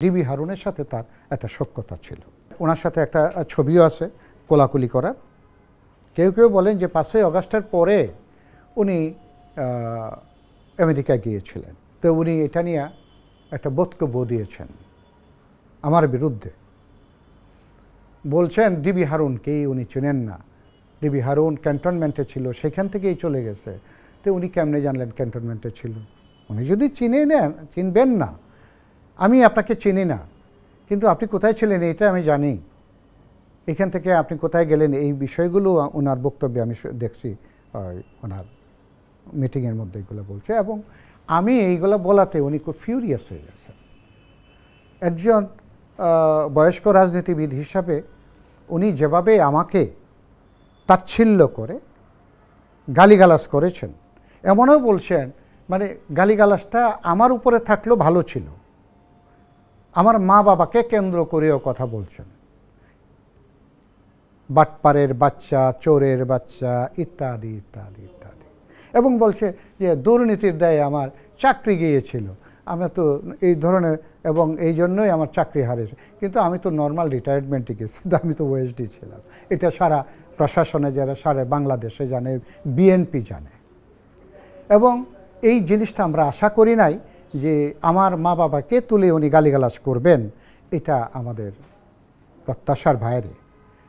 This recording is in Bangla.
ডিবি হারুনের সাথে তার একটা সখ্যতা ছিল। ওনার সাথে একটা ছবিও আছে কোলাকুলি করার। কেউ কেউ বলেন যে 5ই আগস্টের পরে উনি আমেরিকা গিয়েছিলেন, তো উনি এটা নিয়ে একটা বক্তব্য দিয়েছেন আমার বিরুদ্ধে। বলছেন ডিবি হারুনকেই উনি চেনেন না, ডিবি হারুন ক্যান্টনমেন্টে ছিল, সেখান থেকেই চলে গেছে। তো উনি কেমনে জানলেন ক্যান্টনমেন্টে ছিল? উনি যদি চিনে নেন, চিনবেন না, আমি আপনাকে চিনি না, কিন্তু আপনি কোথায় ছিলেন এটা আমি জানি। এখান থেকে আপনি কোথায় গেলেন, এই বিষয়গুলো ওনার বক্তব্যে আমি দেখছি, ওনার মিটিংয়ের মধ্যে এগুলো বলছে। এবং আমি এইগুলো বলাতে উনি খুব ফিউরিয়াস হয়ে গেছে। একজন বয়স্ক রাজনীতিবিদ হিসাবে উনি যেভাবে আমাকে তাচ্ছিল্য করে গালিগালাজ করেছেন, এমনও বলছেন মানে গালিগালাজটা আমার উপরে থাকলেও ভালো ছিল, আমার মা বাবাকে কেন্দ্র করেও কথা বলছেন, বাটপারের বাচ্চা, চোরের বাচ্চা, ইত্যাদি ইত্যাদি ইত্যাদি। এবং বলছে যে দুর্নীতির দায়ে আমার চাকরি গিয়েছিল, আমি তো এই ধরনের, এবং এই জন্যই আমার চাকরি হারিয়েছে। কিন্তু আমি তো নর্মাল রিটায়ারমেন্টে গেছি, আমি তো ওএসডি ছিলাম। এটা সারা প্রশাসনে যারা সারা বাংলাদেশে জানে, বিএনপি জানে। এবং এই জিনিসটা আমরা আশা করি নাই যে আমার মা বাবাকে তুলে উনি গালিগালাজ করবেন, এটা আমাদের প্রত্যাশার বাইরে।